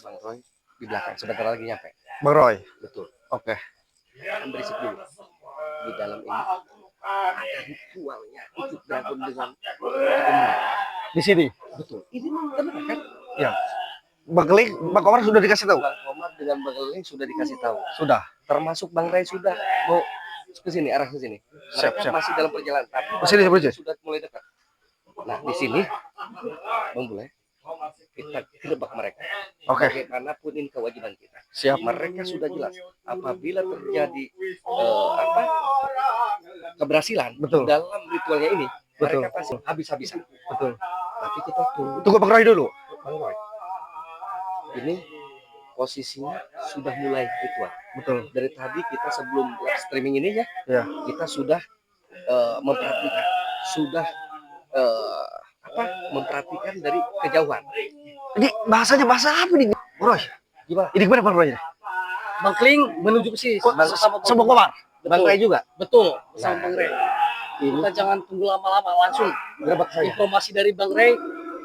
Bang Roy di belakang, sebentar lagi nyampe. Bang Roy. Betul. Oke. Kan berisik dulu. Di dalam ini ada ritualnya Ucup Dragon dengan Di sini. betul. Ini benar kan? Ya. Bang Keling, Bang Komar sudah dikasih tahu. Bang Komar dengan Bang Keling sudah dikasih tahu. Sudah. Termasuk Bang Ray sudah mau ke sini, arah ke sini. Siap, Mereka siap. masih dalam perjalanan, tapi Ke sini, Bang aja. sudah mulai dekat. Nah, di sini Bang Bule, kita gerebek mereka. Oke. Bagaimanapun ini kewajiban kita. Siap. Mereka sudah jelas apabila terjadi keberhasilan Betul. dalam ritualnya ini, Betul. mereka pasti habis-habisan. Betul. Tapi kita Tunggu Bang Roy dulu. Bang Roy. Ini posisinya sudah mulai ritual. Betul. Dari tadi kita sebelum live streaming ini Ya. kita sudah memperhatikan, sudah memperhatikan dari kejauhan. Ini bahasanya bahasa apa nih, Bang Roy? Gimana? Ini gimana Bang Roy? Bang Kling menuju ke sini Sama Komar. Bang Ray juga. Betul, sama Bang Ray. Ini Kita jangan tunggu lama-lama, langsung gerebek saya. informasi dari Bang Ray.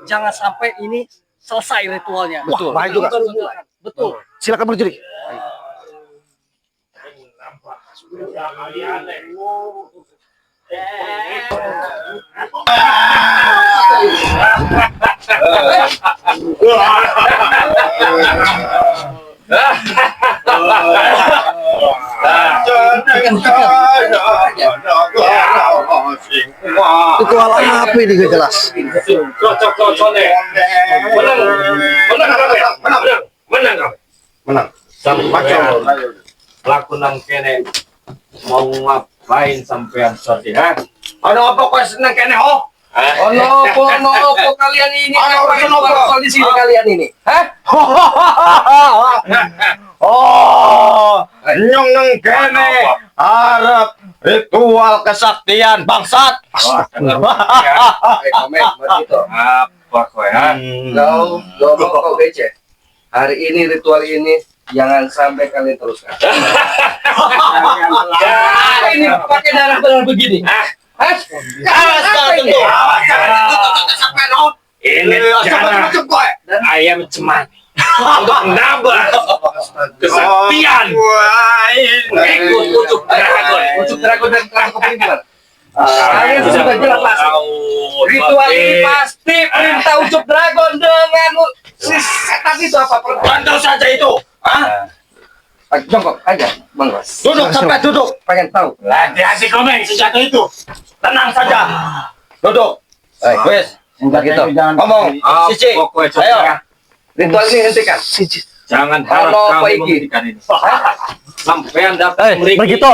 Jangan sampai ini selesai ritualnya. Betul. Bahaya juga. Baru mulai. Betul. Silakan Bang Juri. Ritual apa ini gak jelas? Cocok deh. Menang. Sampai lakukan kene mau ngapain sampean sorti ha? Ano apa kau senang kene ho? Ono kalian ini ngapain di sini kalian ini? Hah? Oh, nyong nang kene harap ritual kesaktian bangsat. Komen begitu. Apa kau ya? Kau ngomong kau becek. Hari ini ritual ini jangan sampai kalian teruskan. Ini pakai darah benar begini. Ini jangan ayam cemat untuk menambah kesaktian. Ikut Ucup Dragon dan Kerang Kepingan. Kalian sudah jelas. Ritual ini pasti perintah Ucup Dragon dengan si setan itu apa? Bantu saja itu. Jongkok aja, Bang Ros. Duduk sampai duduk. Pengen tahu. Hati-hati komeng senjata itu. Tenang saja. Duduk. Wes, begitu. Ngomong. Cici. Ayo. Ritual ini hentikan. Jangan harap Halo, Pak kamu Iki. menghentikan ini. Sampean dapat Begitu.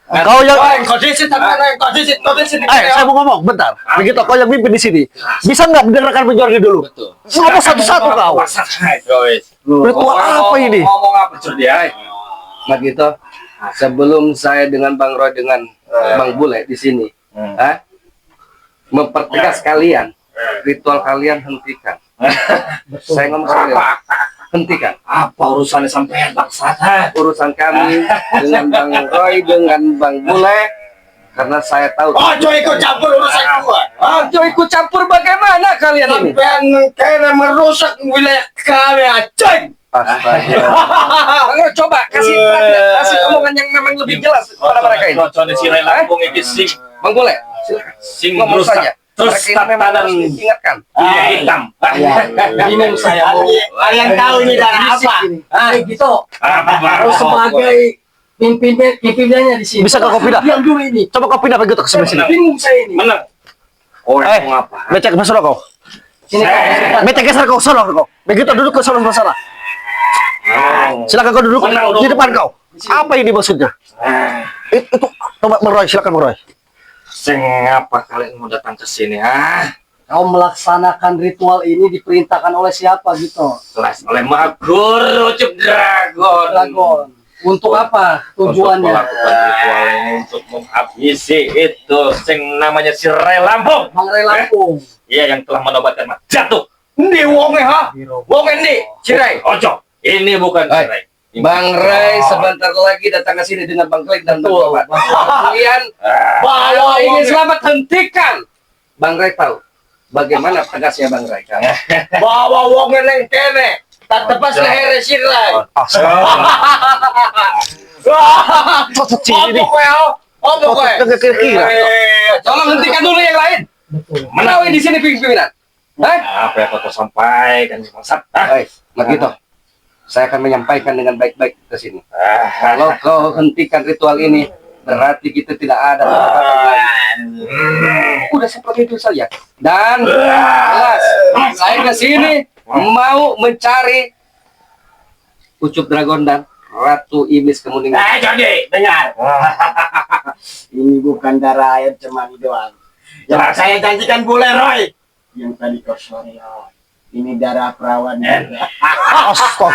Kau yang kondisi saya mau ngomong bentar. Begitu kau yang mimpin di sini. Bisa nggak dengarkan penjualnya dulu? Betul. Ngomong satu-satu kau. Ritual apa ini? Ngomong apa dia? Begitu. Sebelum saya dengan Bang Roy dengan Bang Bule di sini, mempertegas kalian, ritual kalian hentikan. Saya ngomong sekali, hentikan. Apa urusannya sampean bangsat? Urusan kami dengan Bang Roy dengan Bang Bule, karena saya tahu. Ojo ikut campur urusan gua. Ojo ikut campur bagaimana kalian ini? Sampean kena merusak wilayah kami, acing. Astaga. Coba kasih omongan yang memang lebih jelas kepada mereka ini. Cocok si Lampung itu sing Bang Bule, silakan. sing Ngomong merusak. saja. Terus Mereka ini memang tatanan harus diingatkan. hitam. Bingung saya mau. Kalian tahu ini darah apa? Gitu. Apa Harus sebagai pimpinannya di sini. Bisa ke kopi dah? Diam dulu ini. Coba kau pindah begitu ke sebelah sini. Bingung saya ini. Menang. Oh, mau apa? Becek ke sana kau. Sini kau. Becek geser kau sana kau. Begitu duduk ke sana sana. Silakan kau duduk di depan kau. Apa ini maksudnya? Itu coba Bang Roy, silakan Bang Roy. Sing apa kalian mau datang ke sini? Kau melaksanakan ritual ini diperintahkan oleh siapa gitu? Kelas oleh Maguru Ucup Dragon. Dragon. Untuk apa Untuk tujuannya? melakukan ritual ini untuk menghabisi itu sing namanya si Ray Lampung. Bang Ray Lampung. Iya, yang telah menobatkan mah jatuh. Ndi wonge ha? Wonge ndi? Cirai. Ojo. Ini bukan Cirai. Bang Ray sebentar lagi datang ke sini dengan Bang Klik dan Bang Tobat. Kalian bawa ini selamat hentikan. Bang Ray tahu bagaimana tegasnya Bang Ray kan? Bawa wonge neng kene. tak tepas leher Sirai. Cocok ini. Apa kowe? Kira-kira. Tolong hentikan dulu yang lain. Menawi di sini pimpinan. Apa yang kau sampaikan bangsat? Begitu. Saya akan menyampaikan dengan baik-baik ke sini. Kalau kau hentikan ritual ini, berarti kita tidak ada kesepakatan lain. Udah seperti itu saja. Dan jelas, saya ke sini mau mencari Ucup Dragon dan Ratu Iblis Kemuningan. Jadi, dengar. Ini bukan darah ayam cemani doang. Yang saya janjikan boleh, Roy. Yang tadi kau sore, Roy. Ini darah perawan.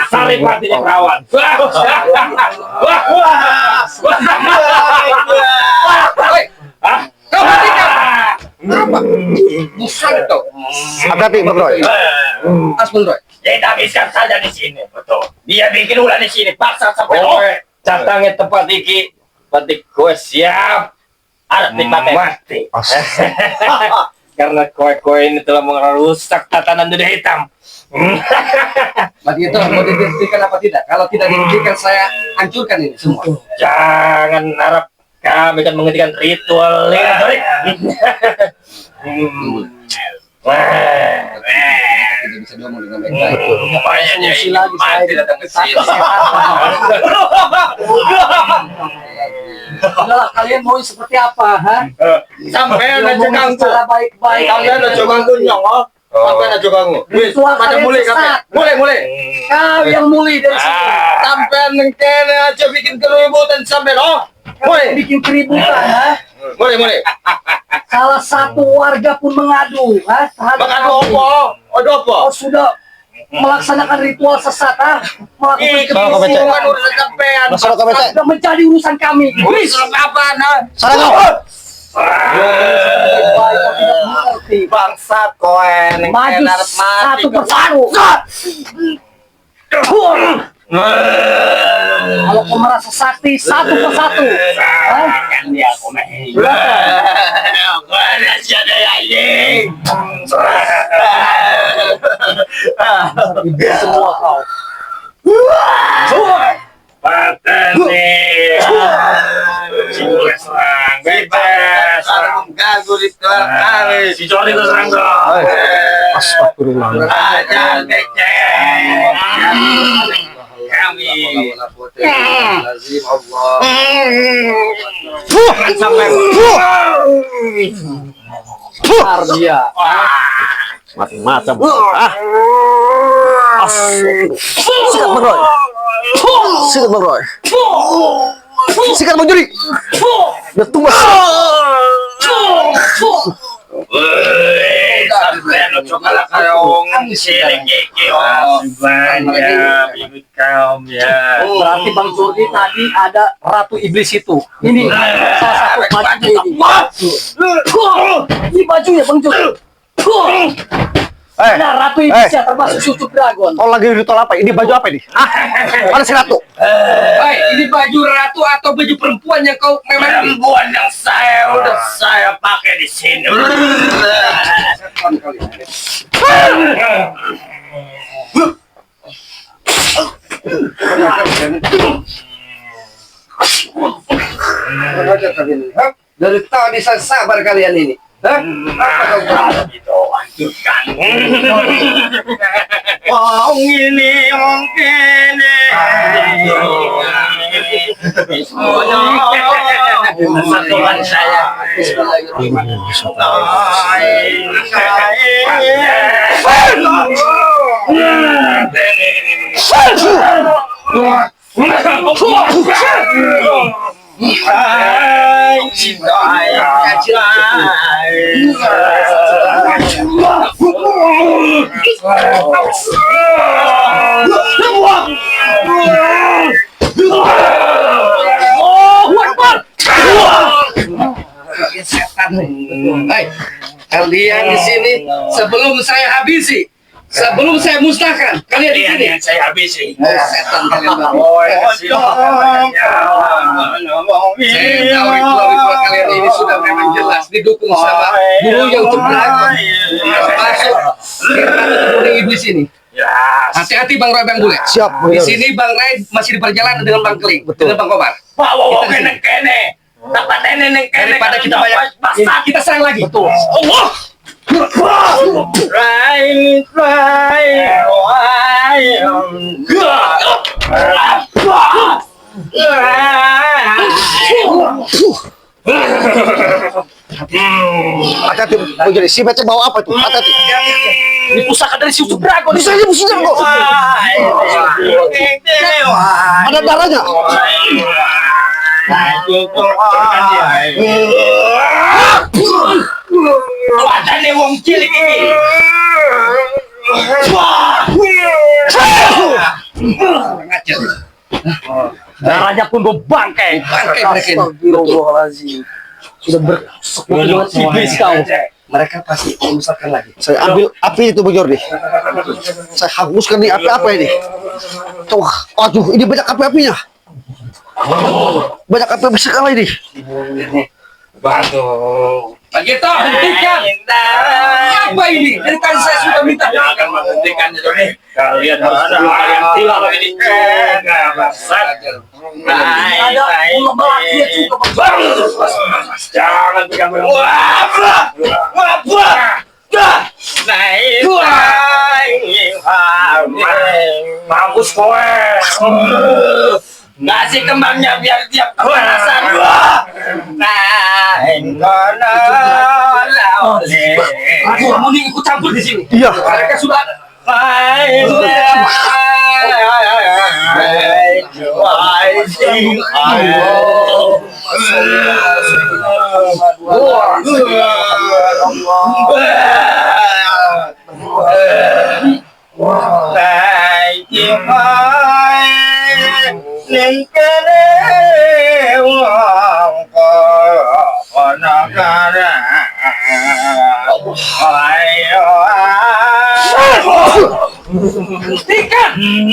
Sari matinya perawan. Kau hentikan! Apa? Bukan itu. Hati-hati, Bang Roy. Asmun Roy. Kita habiskan saja di sini, betul. Dia bikin ulah di sini, paksa sampai datangnya tempat iki, petik gue siap. Ada mati. Karena kowe ini telah merusak tatanan dunia hitam. Begitu, mau dihentikan apa tidak? Kalau tidak dihentikan, saya hancurkan ini semua. Jangan harap kami akan menghentikan ritual ini, sorry. Tidak bisa ngomong dengan baik-baik. Solusi lagi saya datang ke sini. Udahlah, kalian mau seperti apa, ha? Sampai ada Ngomongin cekangku. secara baik-baik. Sampai ada cekangku nyong. Sampai ada cekangku. Ritual Pada kalian mulai sesat. kami. Mulai. Kau yang mulai dari sini. Sampai nengkene aja bikin keributan sampai Kalian bikin keributan, ha? Mulai. Salah satu warga pun mengadu, ha? Terhadap Mengadu kami. apa? Ada apa? Kau sudah melaksanakan ritual sesat, ha? Melakukan Kalau kau kebisikan. Bukan urusan sampean. Masalah kau bete. Sudah menjadi urusan kami. Urusan apa, nah? Salah kau. Baik-baik, kau tidak mengerti. Bangsat kowe Maju satu persatu. Kalau kau merasa sakti, satu persatu. Hah? Kan dia aku naik. Silakan. Aku ada siapa lagi? Semua kau. Patani. Simulai serang. Bebas. Mengganggu ritual kami. Si Joni itu serang kau. Astagfirullah. Ajal kecil. Kami. Benar dia. Macam-macam. Sikat Bang Roy. Sikat Bang Roy. Sikat Bang Juri. Udah tumbas. Sampai lo coba kayong siling gigi. Banyak bibit kaum ya. Berarti Bang Jordi tadi ada Ratu Iblis itu. Ini salah satu bajunya ini. Ini bajunya Bang Jordi. Nah, Ratu Iblisnya termasuk Ucup Dragon. Kau lagi ritual apa? Ini baju apa ini? Mana si Ratu? Ini baju ratu atau baju perempuan yang kau memang Perempuan yang udah saya pakai di sini. dari tadi saya sabar kalian ini. Hah? Apa kau Itu hancurkan. Wong ini mungkin. Satuan saya. Hai, kalian di sini sebelum saya habisi, sebelum saya musnahkan kalian di sini. Saya habisi. Setan kalian baru. Saya Saya tahu ritual-ritual kalian ini sudah memang jelas didukung sama guru yang Ucup Dragon, termasuk Ratu Iblis ini. Jelas. Hati-hati Bang Roy, Bang Bule. Siap, Di benar. sini Bang Ray masih di perjalanan dengan Bang Keling, Betul. dengan Bang Komar. Bawa kene. Tempat ini kene. Daripada kita banyak, kita serang lagi. Betul. Allah. Hati-hati, mau jadi si Becek bawa apa itu? Hati-hati. Ini pusaka dari si Ucup Dragon. Bisa aja musuhnya kok. Ada darahnya. Wadane wong cilik iki. Ngajar. Darahnya pun gue bangkai. Bangkai mereka ini. Astagfirullahaladzim. Sudah bersekutu dengan iblis kau. Mereka pasti memusatkan lagi. Saya ambil api itu Bang Jordi. Saya hanguskan nih api apa ini? Tuh, aduh, ini banyak api-apinya. Banyak api sekali ini. Batu. Begitu, hentikan. Apa ini? Dari tadi saya sudah minta. Jangan menghentikan itu nih. Kalian harus kalian hilang ini. Ada ulah belakangnya juga. Jangan pegang mampus kowe. Ngasih kembangnya biar dia kepanasan. Aku mau ikut campur di sini. Iya. Mereka sudah ada.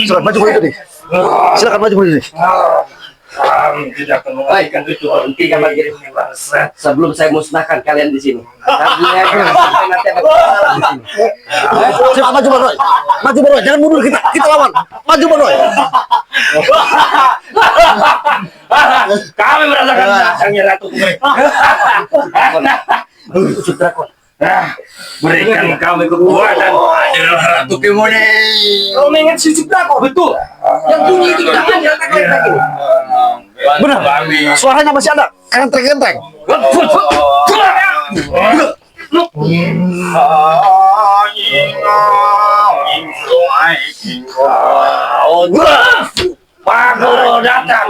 Silakan maju Bang Jordi. Silakan maju Bang Jordi. Tidak akan mengalihkan itu. Hentikan lagi. Sebelum saya musnahkan kalian di sini. Sampai nanti ada masalah di sini. Silakan maju Bang Roy. Maju Bang Roy, jangan mundur kita lawan. Maju Bang Roy. Kami merasakan datangnya Ratu Kumek. Ucup Drakon. Berikan kami kekuatan adalah Ratu Kemone. Kau mengingat si Ucup Dragon. Betul. Yang bunyi itu jangan diletakkan lagi. Benar. Suaranya masih ada. Kenteng-kenteng. Pak Guru datang.